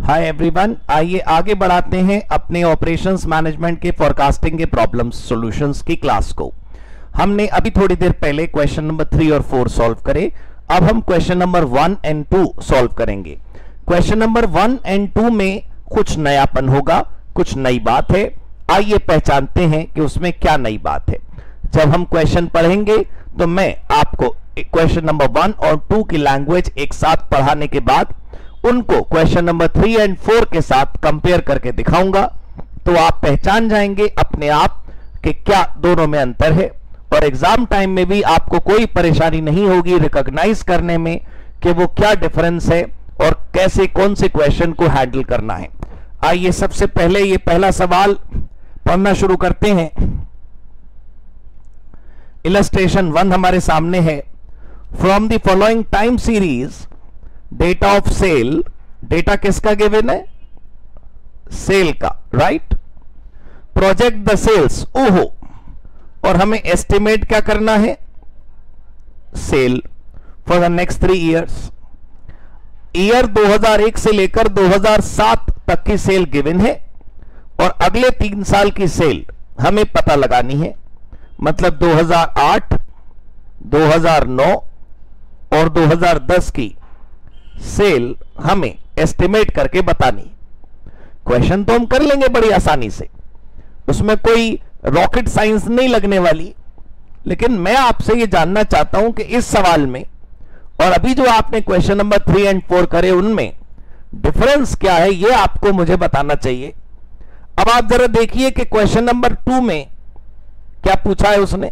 Hi everyone, आइए आगे बढ़ाते हैं अपने ऑपरेशंस मैनेजमेंट के फोरकास्टिंग के प्रॉब्लम्स सॉल्यूशंस की क्लास को। हमने अभी थोड़ी देर पहले क्वेश्चन नंबर 3 और 4 सॉल्व करे। अब हम क्वेश्चन नंबर 1 एंड 2 सॉल्व करेंगे। क्वेश्चन नंबर 1 एंड 2 में कुछ नयापन होगा, कुछ नई बात है। आइए पहचानते हैं कि उसमें क्या नई बात है। जब हम क्वेश्चन पढ़ेंगे तो मैं आपको क्वेश्चन नंबर 1 और 2 की लैंग्वेज एक साथ पढ़ाने के बाद उनको क्वेश्चन नंबर 3 एंड 4 के साथ कंपेयर करके दिखाऊंगा, तो आप पहचान जाएंगे अपने आप कि क्या दोनों में अंतर है। और एग्जाम टाइम में भी आपको कोई परेशानी नहीं होगी रिकॉग्नाइज करने में कि वो क्या डिफरेंस है और कैसे कौन से क्वेश्चन को हैंडल करना है। आइए सबसे पहले ये पहला सवाल पढ़ना शुरू करते हैं। इलस्ट्रेशन 1 हमारे सामने है। From the following time series data of sale, data किसका गिवन है? सेल का, राइट। प्रोजेक्ट द सेल्स, ओहो, और हमें एस्टिमेट क्या करना है? Sale for the next 3 years. Year 2001 से लेकर 2007 तक की सेल गिवन है और अगले 3 साल की सेल हमें पता लगानी है। मतलब 2008, 2009 और 2010 की सेल हमें एस्टिमेट करके बतानी। क्वेश्चन तो हम कर लेंगे बड़ी आसानी से, उसमें कोई रॉकेट साइंस नहीं लगने वाली। लेकिन मैं आपसे ये जानना चाहता हूं कि इस सवाल में और अभी जो आपने क्वेश्चन नंबर 3 एंड 4 करे उनमें डिफरेंस क्या है, ये आपको मुझे बताना चाहिए। अब आप जरा देखिए कि क्वेश्चन नंबर 2 में क्या पूछा है उसने।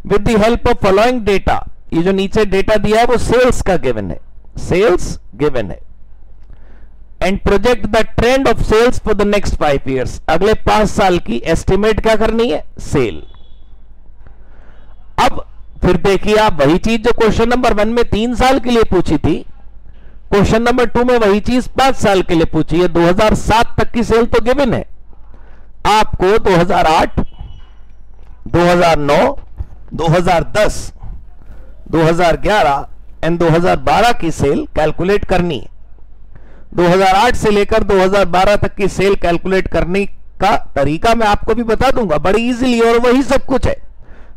With the help of following data, ये जो नीचे डेटा दिया है वो सेल्स का गिवन है, सेल्स गिवन है। And project the trend of sales for the next 5 years, अगले 5 साल की एस्टिमेट क्या करनी है? सेल। अब फिर देखिए आप, वही चीज जो क्वेश्चन नंबर 1 में 3 साल के लिए पूछी थी, क्वेश्चन नंबर 2 में वही चीज 5 साल के लिए पूछी है। 2007 तक की सेल तो गिवन है, आपको 2008, 2009, 2010, 2011 एंड 2012 की सेल कैलकुलेट करनी है। 2008 से लेकर 2012 तक की सेल कैलकुलेट करने का तरीका मैं आपको भी बता दूंगा बड़ी इजीली, और वही सब कुछ है।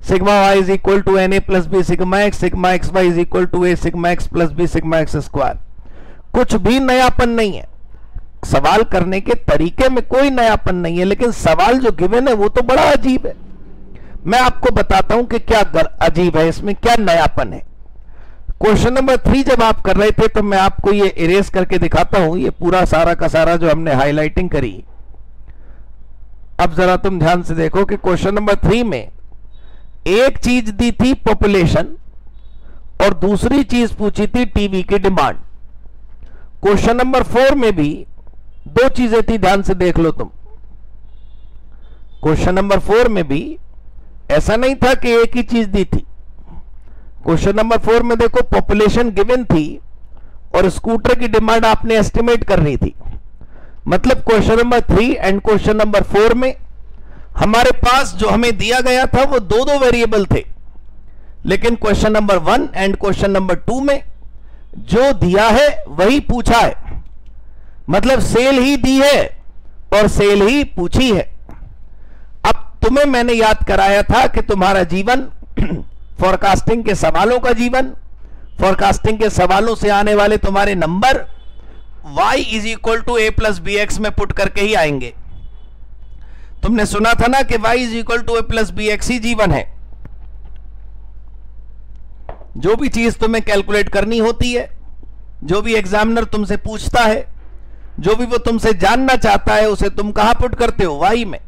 Sigma Y is equal to N A plus B sigma x Y is equal to A sigma X plus B sigma x square. कुछ भी नयापन नहीं है, सवाल करने के तरीके में कोई नयापन नहीं है, लेकिन सवाल जो गिवन है वो तो बड़ा अजीब है। मैं आपको बताता हूं कि क्या अजीब है, इसमें क्या नयापन है। क्वेश्चन नंबर 3 जब आप कर रहे थे तो मैं आपको ये इरेज करके दिखाता हूं, ये पूरा सारा का सारा जो हमने हाईलाइटिंग करी। अब जरा तुम ध्यान से देखो कि क्वेश्चन नंबर 3 में एक चीज दी थी पॉपुलेशन और दूसरी चीज पूछी थी टीवी की डिमांड। क्वेश्चन नंबर 4 में भी 2 चीजें थी, ध्यान से देख लो तुम। क्वेश्चन नंबर 4 में भी ऐसा नहीं था कि एक ही चीज दी थी। क्वेश्चन नंबर 4 में देखो पॉपुलेशन गिवन थी और स्कूटर की डिमांड आपने एस्टिमेट करनी थी। मतलब question number 3 and question number 4 में हमारे पास जो हमें दिया गया था वो 2 वेरिएबल थे, लेकिन question number 1 and question number 2 में जो दिया है वही पूछा है। मतलब सेल ही दी है और सेल ही पूछी है। अब तुम्हें मैंने याद कराया था कि तुम्हारा जीवन फोरकास्टिंग के सवालों का जीवन, फोरकास्टिंग के सवालों से आने वाले तुम्हारे number y is equal to A plus B X में पुट करके ही आएंगे। तुमने सुना था ना कि y is equal to A plus B X ही जीवन है। जो भी चीज तुम्हें कैलकुलेट करनी होती है, जो भी एग्जामिनर तुमसे पूछता है, जो भी वो तुमसे जानना चाहता है, उसे तुम कहां पुट करते हो? y में।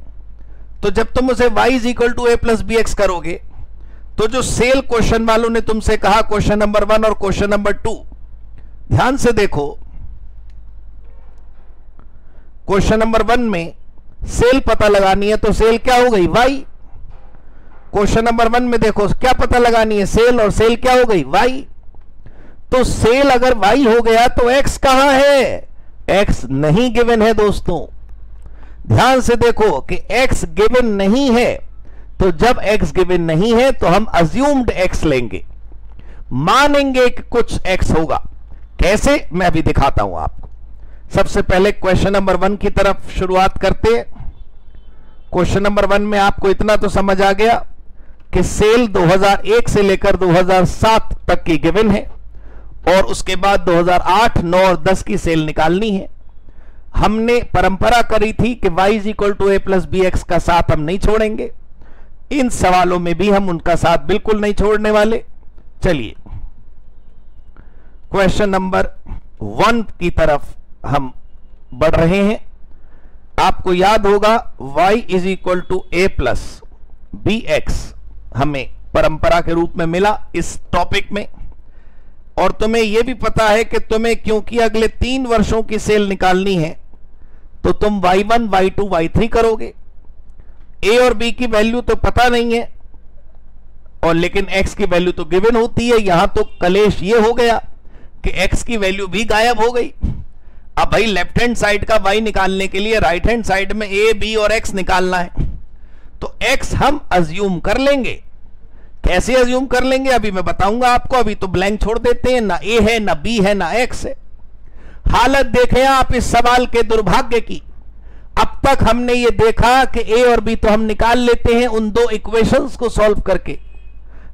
तो जब तुम उसे y is equal to A plus B X करोगे तो जो सेल क्वेश्चन वालों ने तुमसे कहा क्वेश्चन नंबर 1 और क्वेश्चन नंबर 2, ध्यान से देखो। क्वेश्चन नंबर 1 में सेल पता लगानी है तो सेल क्या हो गई? y। क्वेश्चन नंबर 1 में देखो क्या पता लगानी है? सेल, और सेल क्या हो गई? y। तो सेल अगर y हो गया तो x कहां है? x नहीं गिवन है दोस्तों। ध्यान से देखो कि x गिवन नहीं है, तो जब x गिवन नहीं है तो हम अज्यूम्ड x लेंगे, मानेंगे कि कुछ x होगा। कैसे, मैं अभी दिखाता हूं आपको। सबसे पहले क्वेश्चन नंबर 1 की तरफ शुरुआत करते हैं। क्वेश्चन नंबर 1 में आपको इतना तो समझ आ गया कि सेल 2001 से लेकर 2007 तक की गिवन है और उसके बाद 2008, 9 और 10 की सेल निकालनी है। हमने परंपरा करी थी कि y = a + bx का साथ हम नहीं छोड़ेंगे। इन सवालों में भी हम उनका साथ बिल्कुल नहीं छोड़ने वाले। चलिए क्वेश्चन नंबर 1 की तरफ हम बढ़ रहे हैं। आपको याद होगा y = a + bx हमें परंपरा के रूप में मिला इस टॉपिक में, और तुम्हें यह भी पता है कि तुम्हें क्योंकि अगले 3 वर्षों की सेल निकालनी है तो तुम y1, y2, y3 करोगे। a और b की वैल्यू तो पता नहीं है, और लेकिन x की वैल्यू तो गिवन होती है। यहां तो कलेश ये हो गया कि x की वैल्यू भी गायब हो गई। अब भाई लेफ्ट हैंड साइड का y निकालने के लिए राइट हैंड साइड में a, b और x निकालना है, तो x हम अज्यूम कर लेंगे। कैसे अज्यूम कर लेंगे अभी मैं बताऊंगा आपको। अभी तो ब्लैंक छोड़ देते हैं, ना a है, ना b है, ना x है। हालत देखें आप इस सवाल के दुर्भाग्य की। अब तक हमने ये देखा कि a और b तो हम निकाल लेते हैं उन 2 इक्वेशंस को सॉल्व करके,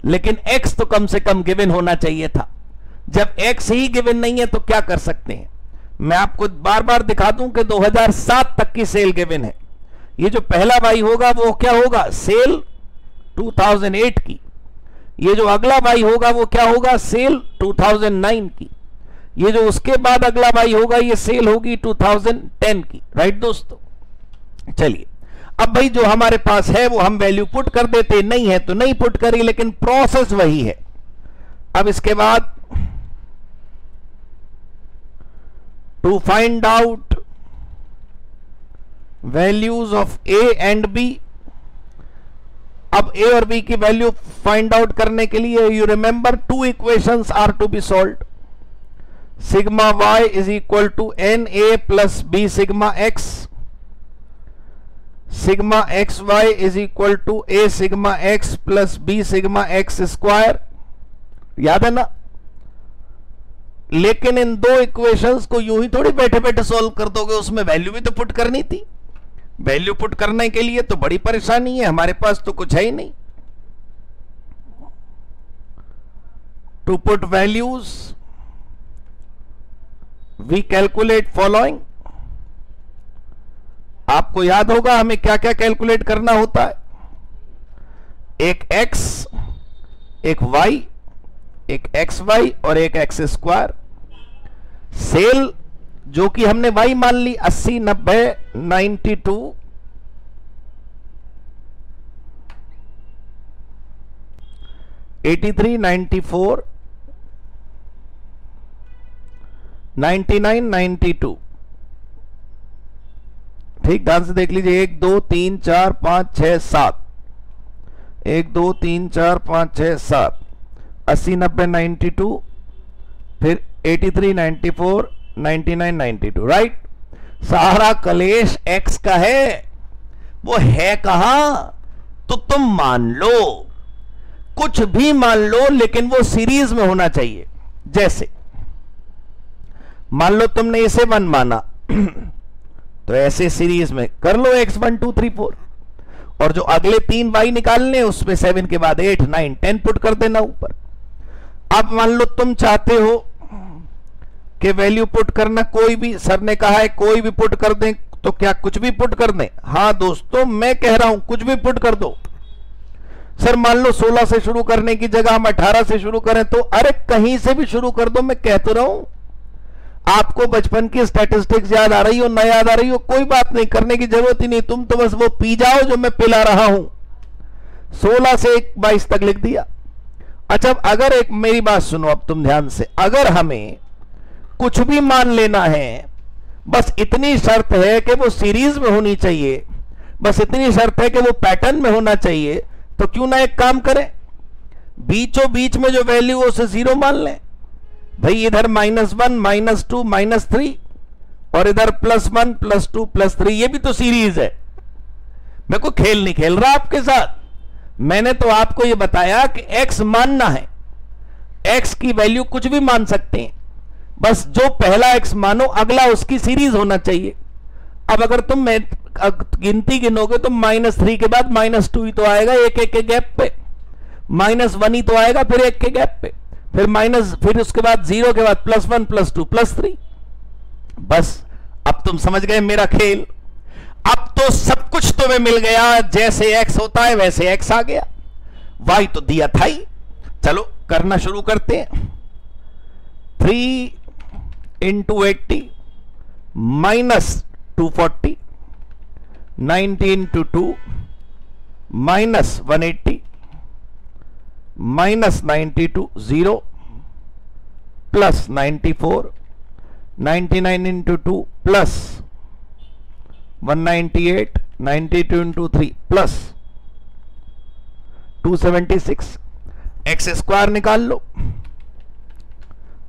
लेकिन x तो कम से कम गिवन होना चाहिए था। जब x ही गिवन नहीं है तो क्या कर सकते हैं। मैं आपको बार बार दिखा दूं कि 2007 तक की सेल गिवन है। ये जो पहला y होगा वो क्या होगा, सेल 2008 की। ये जो अगला y होगा वो क्या होगा, सेल 2009 की। ये जो उसके बाद अगला y होगा ये सेल होगी 2010 की। राइट दोस्तों, चलिए अब भाई जो हमारे पास है वो हम वैल्यू पुट कर देते, नहीं है तो नहीं पुट करी, लेकिन प्रोसेस वही है। अब इसके बाद to find out values of a and b। अब a और b की वैल्यू फाइंड आउट करने के लिए you remember 2 equations are to be solved. Sigma y = na + b sigma x, sigma xy = a sigma x + b sigma x²। याद है ना। लेकिन इन 2 इक्वेशंस को यूं ही थोड़ी बैठे बैठे सॉल्व कर दोगे, उसमें वैल्यू भी तो पुट करनी थी। वैल्यू पुट करने के लिए तो बड़ी परेशानी है, हमारे पास तो कुछ है ही नहीं। To put values we calculate following. आपको याद होगा हमें क्या क्या कैलकुलेट करना होता है। एक x, एक y, एक xy और एक x²। सेल जो कि हमने y मान ली 80, 90, 92, 83, 94, 99, 92। ठीक, ध्यान से देख लीजिए। 1 2 3 4 5 6 7, 1 2 3 4 5 6 7, 80, 90, 92, फिर 83, 94, 99, 92। राइट। सारा कलेश x का है, वो है कहां। तो तुम मान लो, कुछ भी मान लो, लेकिन वो सीरीज में होना चाहिए। जैसे मान लो तुमने इसे 1 माना तो ऐसे सीरीज में कर लो x 1 2 3 4, और जो अगले 3 y निकालने उसमें 7 के बाद 8 9 10 पुट कर देना ऊपर। अब मान लो तुम चाहते हो कि वैल्यू पुट करना कोई भी, सर ने कहा है कोई भी पुट कर दें, तो क्या कुछ भी पुट कर दें? हां दोस्तों, मैं कह रहा हूं कुछ भी पुट कर दो। सर मान लो 16 से शुरू करने की जगह हम 18 से शुरू करें, तो अरे कहीं से भी शुरू कर दो। मैं कह तो रहा हूं, आपको बचपन की स्टैटिस्टिक्स याद आ रही हो ना याद आ रही हो, कोई बात नहीं, करने की जरूरत ही नहीं। तुम तो बस वो पी जाओ जो मैं पिला रहा हूं। 16 से 22 तक लिख दिया। अच्छा, अगर एक मेरी बात सुनो अब तुम ध्यान से, अगर हमें कुछ भी मान लेना है, बस इतनी शर्त है कि वो सीरीज में होनी चाहिए, बस इतनी शर्त है कि वो पैटर्न में होना चाहिए, तो क्यों ना एक काम करें, बीचों बीच में जो वैल्यू हो उसे 0 मान लें। भाई इधर -1 -2 -3 और इधर +1 +2 +3, ये भी तो सीरीज है। मैं कोई खेल नहीं खेल रहा आपके साथ। मैंने तो आपको ये बताया कि x मानना है, x की वैल्यू कुछ भी मान सकते हैं, बस जो पहला x मानो अगला उसकी सीरीज होना चाहिए। अब अगर तुम गिनती गिनोगे तो -3 के बाद -2 ही तो आएगा एक एक के गैप पे, -1 ही तो आएगा फिर एक के गैप पे, फिर उसके बाद 0 के बाद +1 +2 +3। बस अब तुम समझ गए मेरा खेल। अब तो सब कुछ तुम्हें मिल गया, जैसे x होता है वैसे x आ गया, y तो दिया था ही। चलो करना शुरू करते हैं। 3 × 80 -240, 90 × 2 -180, -92 0 +94, 99 × 2 +198, 92 × 3 +276। एक्स स्क्वायर निकाल लो,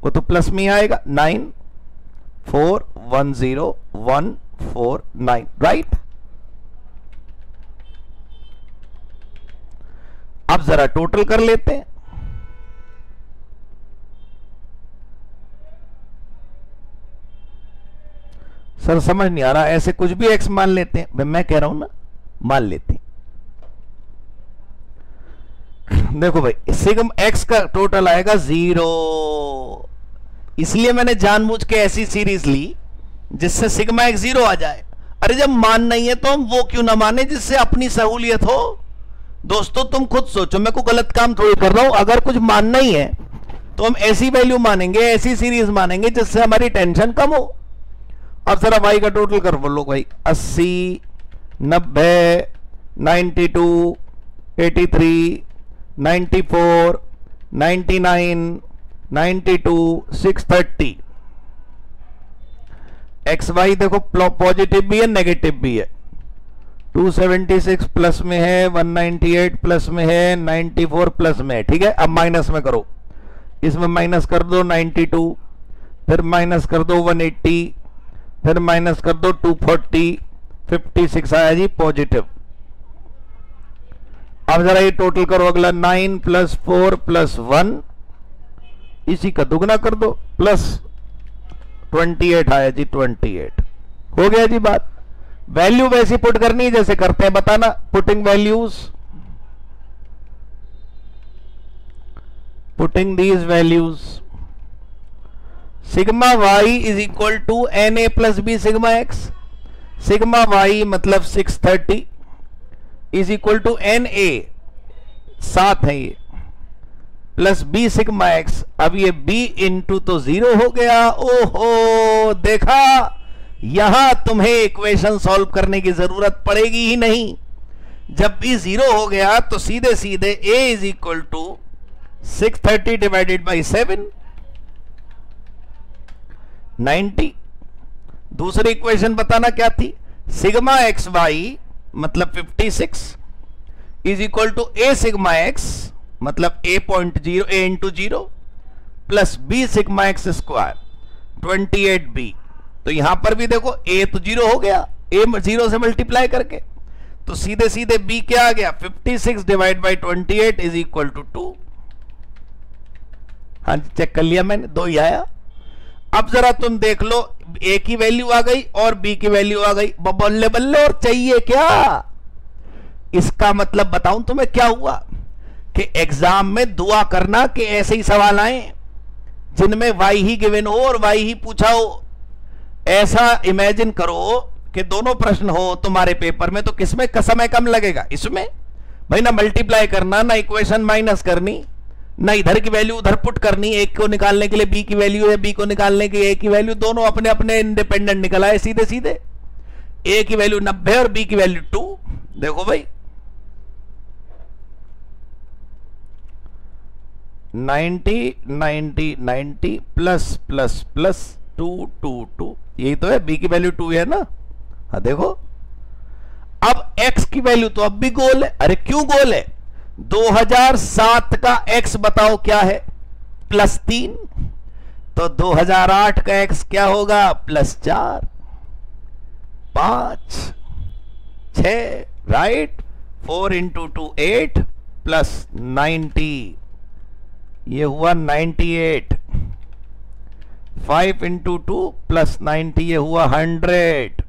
वो तो प्लस में आएगा, 9410149, राइट। अब जरा टोटल कर लेते हैं। सर समझ नहीं आ रहा, ऐसे कुछ भी एक्स मान लेते हैं? मैं कह रहा हूं ना, मान लेते हैं। देखो भाई, सिग्मा एक्स का टोटल आएगा 0, इसलिए मैंने जानबूझ के ऐसी सीरीज ली जिससे सिग्मा एक्स 0 आ जाए। अरे जब मान नहीं है तो हम वो क्यों ना माने जिससे अपनी सहूलियत हो। दोस्तों तुम खुद सोचो, मैं कोई गलत काम थोड़ी कर रहा हूं। अगर कुछ मानना ही है तो हम ऐसी वैल्यू मानेंगे, ऐसी सीरीज मानेंगे जिससे हमारी टेंशन कम हो। अब जरा वाई का टोटल कर बोलो भाई। 80, 90, 92, 83, 94, 99, 92, 630। एक्स वाई देखो पॉजिटिव भी है नेगेटिव भी है। 276 प्लस में है, 198 प्लस में है, 94 प्लस में है। ठीक है, अब माइनस में करो, इसमें माइनस कर दो 92, फिर माइनस कर दो 180, फिर माइनस कर दो 240, 56 आया जी पॉजिटिव। अब जरा ये टोटल करो अगला, 9 + 4 + 1, इसी का दुगना कर दो, +28 आया जी 28। हो गया जी बात। वैल्यू वैसी पुट करनी है जैसे करते हैं, बताना। Putting values, putting these values, sigma Y is equal to NA + B sigma X. Sigma Y मतलब 630 इज इक्वल टू NA 7 है ये, प्लस B सिग्मा एक्स। अब ये B इंटू तो 0 हो गया। ओहो, देखा, यहां तुम्हें इक्वेशन सॉल्व करने की जरूरत पड़ेगी ही नहीं। जब B 0 हो गया तो सीधे सीधे A is equal to 630 divided by 7, 90। दूसरी इक्वेशन बताना क्या थी? सिग्मा एक्स वाई मतलब 56 is equal to A sigma x मतलब A into 0 plus B sigma x square 28B। तो यहां पर भी देखो A तो 0 हो गया, A 0 से मल्टीप्लाई करके, तो सीधे सीधे B क्या आ गया? 56 divide by 28 is equal to 2। हाँ जी, चेक कर लिया मैंने, 2 ही आया। अब जरा तुम देख लो, A की वैल्यू आ गई और B की वैल्यू आ गई। बल्ले बल्ले, और चाहिए क्या? इसका मतलब बताऊं तुम्हें क्या हुआ कि एग्जाम में दुआ करना कि ऐसे ही सवाल आए जिनमें y ही गिवन हो और y ही पूछा हो। ऐसा इमेजिन करो कि दोनों प्रश्न हो तुम्हारे पेपर में, तो किसमें समय कम लगेगा? इसमें भाई, ना मल्टीप्लाई करना, ना इक्वेशन माइनस करनी, ना इधर की वैल्यू उधर पुट करनी। एक को निकालने के लिए B की वैल्यू है, B को निकालने के लिए A की वैल्यू, दोनों अपने अपने इंडिपेंडेंट निकल आए सीधे सीधे। A की वैल्यू 90 और B की वैल्यू 2। देखो भाई, 90 90 90 प्लस प्लस प्लस 2 2 2, यही तो है। B की वैल्यू 2 है ना? हाँ देखो, अब X की वैल्यू तो अब भी गोल है। अरे क्यों गोल है? 2007 का X बताओ क्या है? +3। तो 2008 का X क्या होगा? +4, 5, 6, राइट। 4 इंटू 2 8 प्लस 90, ये हुआ 98। 5 इंटू 2 प्लस 90, ये हुआ 100।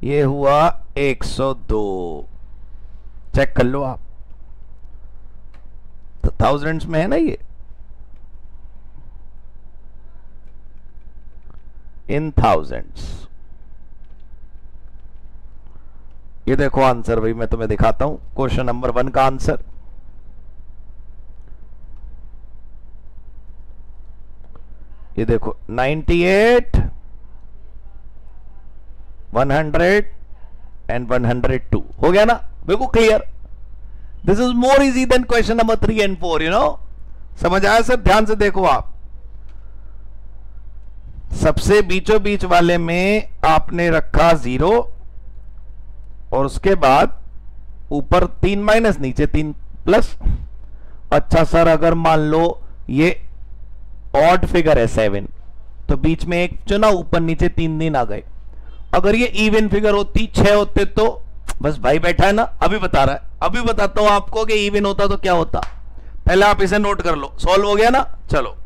ये हुआ 102। चेक कर लो आप, तो थाउजेंड्स में है ना ये, इन थाउजेंड्स। ये देखो आंसर भाई, मैं तुम्हें दिखाता हूं क्वेश्चन नंबर 1 का आंसर। ये देखो 98, 100 एंड 102 हो गया ना, बिल्कुल clear. This is more easy than question number 3 and 4, you know. समझ आया सर? ध्यान से देखो आप, सबसे बीचों बीच वाले में आपने रखा 0 और उसके बाद ऊपर 3 माइनस, नीचे 3 प्लस। अच्छा सर, अगर मान लो ये ऑड फिगर है 7, तो बीच में एक जो ना ऊपर नीचे 3 दिन आ गए। अगर ये इवन फिगर होती 6 होते तो बस भाई बैठा है ना, अभी बता रहा है, अभी बताता हूं आपको कि इवन होता तो क्या होता। पहले आप इसे नोट कर लो। सॉल्व हो गया ना? चलो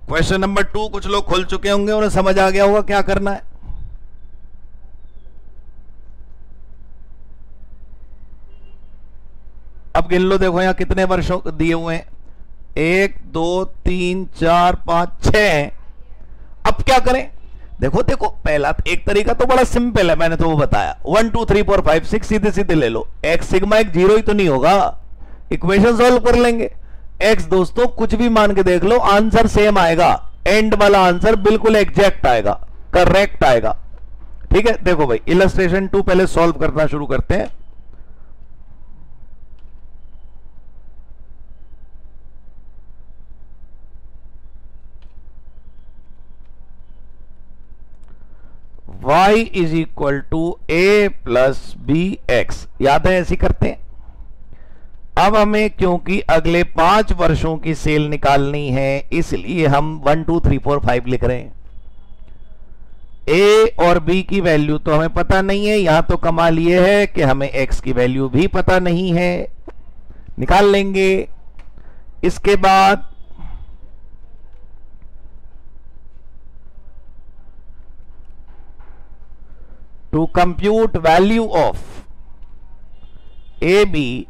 क्वेश्चन नंबर 2 कुछ लोग खोल चुके होंगे, उन्हें समझ आ गया होगा क्या करना है। अब गिन लो, देखो यहां कितने वर्षों दिए हुए हैं, 1 2 3 4 5 6। अब क्या करें? देखो देखो, पहला एक तरीका तो बड़ा सिंपल है, मैंने तो वो बताया, 1 2 3 4 5 6 सीधे सीधे ले लो। x सिग्मा एक 0 ही तो नहीं होगा, इक्वेशन सॉल्व कर लेंगे। x दोस्तों कुछ भी मान के देख लो, आंसर सेम आएगा, एंड वाला आंसर बिल्कुल एग्जैक्ट आएगा, करेक्ट आएगा। ठीक है, देखो भाई इलस्ट्रेशन 2 पहले सॉल्व करना शुरू करते हैं। y is equal to a plus B x, याद है ऐसी करते हैं। अब हमें क्योंकि अगले 5 वर्षों की सेल निकालनी है, इसलिए हम 1 2 3 4 5 लिख रहे हैं। a और b की वैल्यू तो हमें पता नहीं है, यहां तो कमाल ये है कि हमें x की वैल्यू भी पता नहीं है, निकाल लेंगे। इसके बाद to compute value of AB,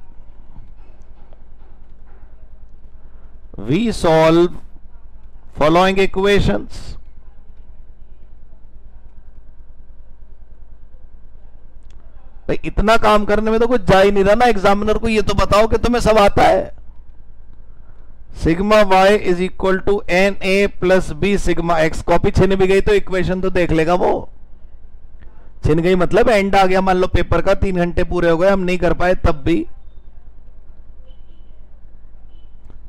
we solve following equations. भाई इतना काम करने में तो कुछ जा ही नहीं रहा ना, एग्जामिनर को ये तो बताओ कि तुम्हें सब आता है। Sigma y is equal to N A plus B sigma x। Copy छिन भी गई तो इक्वेशन तो देख लेगा वो, छिन गई मतलब एंड आ गया, मान लो पेपर का 3 घंटे पूरे हो गए, हम नहीं कर पाए तब भी,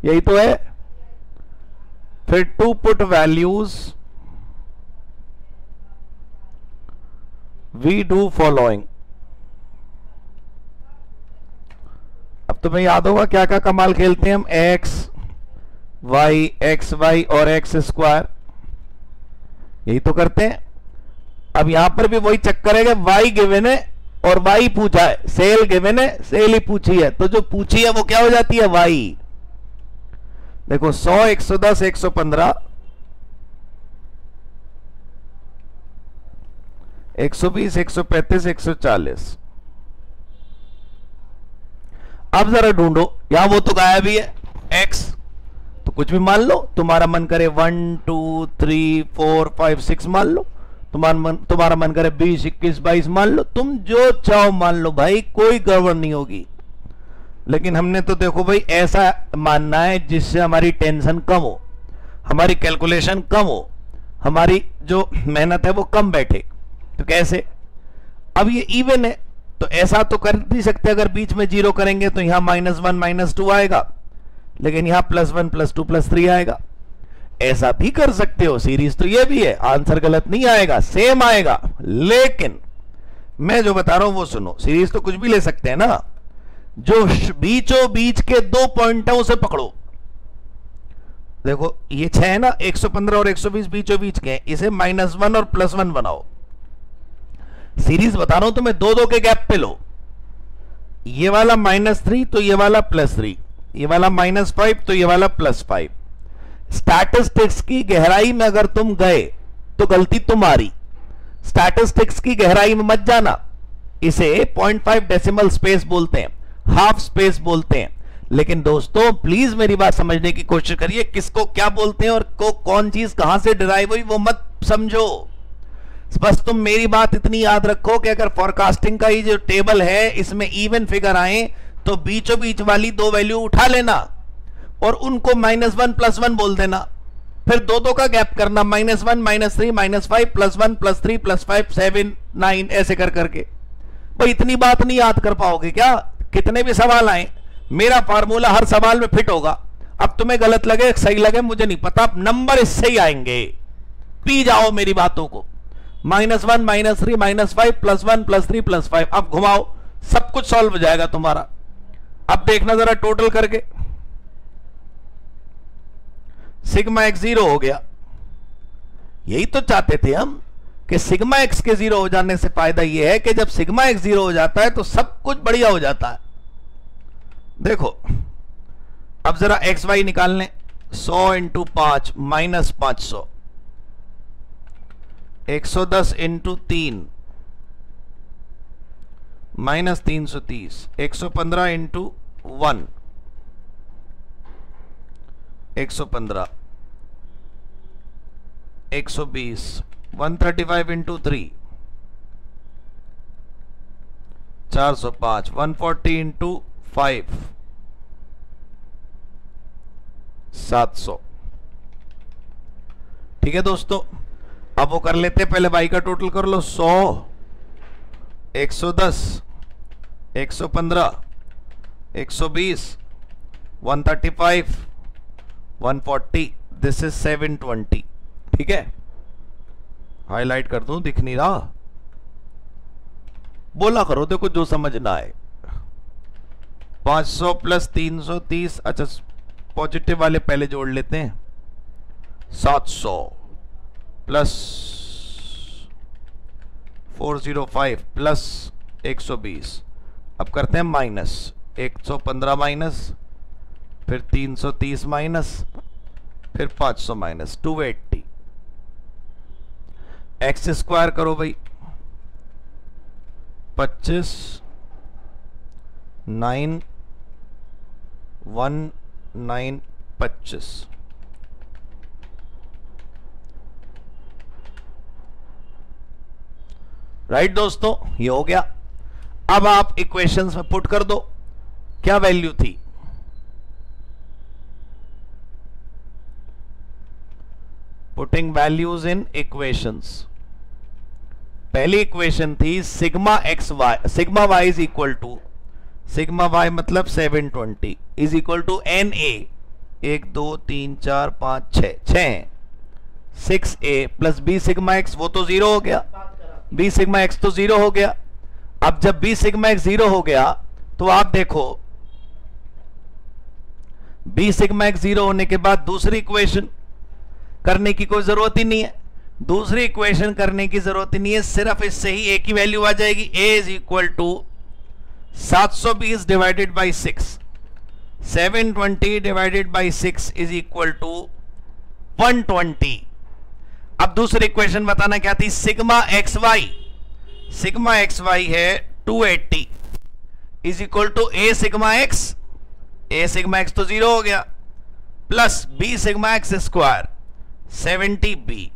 यही तो है। फिर to put values, we do following. अब तुम्हें याद होगा क्या क्या कमाल खेलते हैं हम, एक्स वाई और एक्स स्क्वायर, यही तो करते हैं। अब यहां पर भी वही चक्कर है कि y गिवन है और y पूछा है, सेल गिवन है, सेल ही पूछी है, तो जो पूछी है वो क्या हो जाती है, y। देखो 100 110 115 120 135 140। अब जरा ढूंढो, यहां वो तो गायब ही है x, तो कुछ भी मान लो, तुम्हारा मन करे 1 2 3 4 5 6 मान लो, तुम्हारा मन करे 20 21 22 मान लो, तुम जो चाहो मान लो भाई, कोई गड़बड़ नहीं होगी। लेकिन हमने तो देखो भाई ऐसा मानना है जिससे हमारी टेंशन कम हो, हमारी कैलकुलेशन कम हो, हमारी जो मेहनत है वो कम बैठे। तो कैसे? अब ये इवन है तो ऐसा तो कर नहीं सकते, अगर बीच में 0 करेंगे तो यहां -1 -2 आएगा, लेकिन यहां +1 +2 +3 आएगा। ऐसा भी कर सकते हो, सीरीज तो ये भी है, आंसर गलत नहीं आएगा, सेम आएगा। लेकिन मैं जो बता रहा हूं वो सुनो, सीरीज तो कुछ भी ले सकते हैं ना, जो बीचों बीच के 2 पॉइंट है उसे पकड़ो। देखो ये 6 है ना, 115 और 120 बीचों बीच के, इसे -1 और +1 बनाओ। सीरीज बता रहा हूं तुम्हें, 2 2 के गैप पे लो, ये वाला -3 तो ये वाला +3, ये वाला -5 तो ये वाला +5। स्टैटिस्टिक्स की गहराई में अगर तुम गए तो गलती तुम्हारी, स्टैटिस्टिक्स की गहराई में मत जाना। इसे 0.5 डेसिमल स्पेस बोलते हैं, हाफ स्पेस बोलते हैं। लेकिन दोस्तों प्लीज मेरी बात समझने की कोशिश करिए, किसको क्या बोलते हैं और को कौन चीज कहां से डिराइव हुई वो मत समझो। बस तुम मेरी बात इतनी याद रखो कि अगर फोरकास्टिंग का ये जो टेबल है इसमें इवन फिगर आए तो बीचों बीच वाली दो वैल्यू उठा लेना और उनको -1 +1 बोल देना, फिर दो का गैप करना, -1 -3 -5 +1 +3 +5 7 9 ऐसे कर करके। भाई इतनी बात नहीं याद कर पाओगे क्या? कितने भी सवाल आए मेरा फार्मूला हर सवाल में फिट होगा। अब तुम्हें गलत लगे सही लगे मुझे नहीं पता, नंबर इससे ही आएंगे। पी जाओ मेरी बातों को। -1 -3 -5 +1 +3 +5। अब घुमाओ, सब कुछ सॉल्व हो जाएगा तुम्हारा। अब देखना जरा टोटल करके, सिग्मा x 0 हो गया। यही तो चाहते थे हम कि सिग्मा x के 0 हो जाने से फायदा यह है कि जब सिग्मा x 0 हो जाता है तो सब कुछ बढ़िया हो जाता है। देखो अब जरा एक्स वाई निकाल लें। 100 × 5 -500, 110 × 3 -330, 115 × 1 115, 120, 135 × 3 405, 140 × 5 700। ठीक है दोस्तों, अब वो कर लेते हैं, पहले y का टोटल कर लो। 100, 110, 115, 120, 135, 140, दिस इज 720। ठीक है, हाईलाइट कर दूं, दिख नहीं रहा, बोला करो देखो जो समझ ना आए। 500 + 330, अच्छा पॉजिटिव वाले पहले जोड़ लेते हैं। 700 + 405 + 120, अब करते हैं माइनस। 115 माइनस, फिर 330 माइनस, फिर 500 माइनस, 280। एक्स स्क्वायर करो भाई, 25 9 1 9 25। राइट दोस्तों, ये हो गया। अब आप इक्वेशंस में पुट कर दो, क्या वैल्यू थी? Putting values in equations. पहली इक्वेशन थी sigma x Y, sigma Y is equal to, sigma Y मतलब 720 is equal to N a, 1 2 3 4 5 6 6a plus B sigma x, वो तो 0 हो गया, बी सिग्मा एक्स तो 0 हो गया। अब जब बी सिग्मा एक्स 0 हो गया तो आप देखो बी सिग्मा एक्स 0 होने के बाद दूसरी इक्वेशन करने की कोई जरूरत ही नहीं है, दूसरी इक्वेशन करने की जरूरत ही नहीं है, सिर्फ इससे ही ए की वैल्यू आ जाएगी। A is equal to 720 divided by 6, 720 divided by 6 is equal to 120। अब दूसरी इक्वेशन बताना क्या थी? Sigma x Y, sigma x Y है 280 is equal to A sigma X, A sigma X तो 0 हो गया, plus B sigma x square 70b।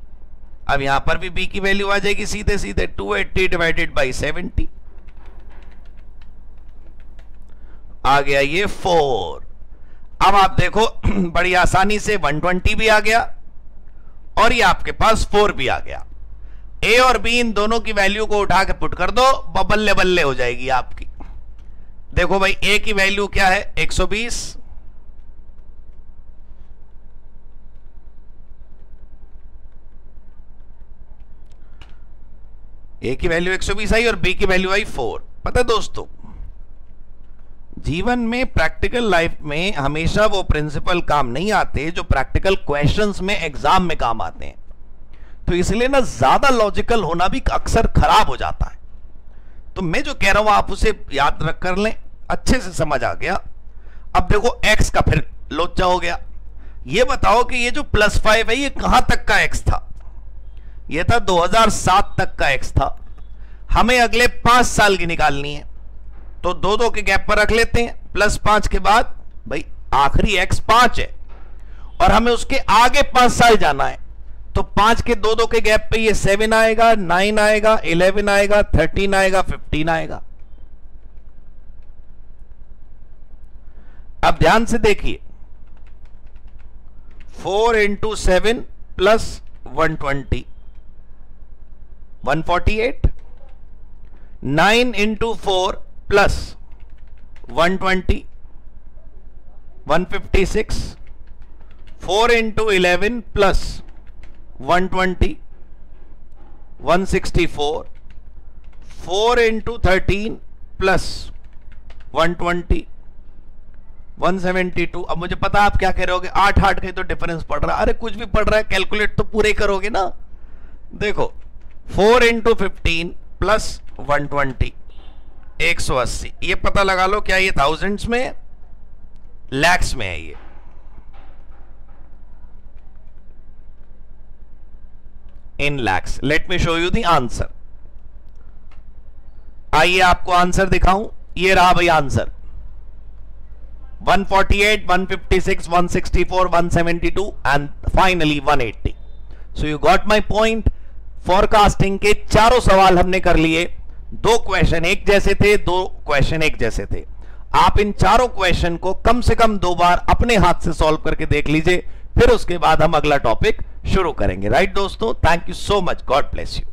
अब यहां पर भी b की वैल्यू आ जाएगी सीधे सीधे, 280 डिवाइडेड बाई 70 आ गया ये 4। अब आप देखो बड़ी आसानी से 120 भी आ गया और ये आपके पास 4 भी आ गया। a और b इन दोनों की वैल्यू को उठा के पुट कर दो, बल्ले बल्ले हो जाएगी आपकी। देखो भाई a की वैल्यू क्या है? 120, a की वैल्यू 120 आई और b की वैल्यू आई 4। पता है दोस्तों, जीवन में प्रैक्टिकल लाइफ में हमेशा वो प्रिंसिपल काम नहीं आते जो प्रैक्टिकल क्वेश्चंस में एग्जाम में काम आते हैं। तो इसलिए ना ज्यादा लॉजिकल होना भी अक्सर खराब हो जाता है। तो मैं जो कह रहा हूं आप उसे याद रख कर लें। अच्छे से समझ आ गया। अब देखो x का फिर लोचा हो गया। ये बताओ कि ये जो +5 है ये कहां तक का x था? ये था 2007 तक का x था। हमें अगले 5 साल की निकालनी है, तो 2-2 के गैप पर रख लेते हैं। +5 के बाद भाई आखिरी x 5 है और हमें उसके आगे 5 साल जाना है, तो 5 के 2-2 के गैप पे ये 7 आएगा, 9 आएगा, 11 आएगा, 13 आएगा, 15 आएगा। अब ध्यान से देखिए, 4 × 7 + 120 148, 9 × 4 + 120 156, 4 × 11 + 120 164, 4 × 13 + 120 172। अब मुझे पता आप क्या कह रहे होगे, 8 का तो डिफरेंस पड़ रहा है। अरे कुछ भी पड़ रहा है, कैलकुलेट तो पूरे करोगे ना। देखो 4 × 15 + 120 180। ये पता लगा लो क्या ये थाउजेंड्स में, लैक्स में है ये। In lags. Let me show you the answer. आइए आपको आंसर दिखाऊं। ये रहा भाई answer, 148, 156, 164, 172 and finally 180। So you got my point. Forecasting के चारों सवाल हमने कर लिए। 2 क्वेश्चन एक जैसे थे, 2 क्वेश्चन एक जैसे थे। आप इन चारों क्वेश्चन को कम से कम 2 बार अपने हाथ से सॉल्व करके देख लीजिए, फिर उसके बाद हम अगला टॉपिक शुरू करेंगे। राइट दोस्तों, thank you so much, God bless you.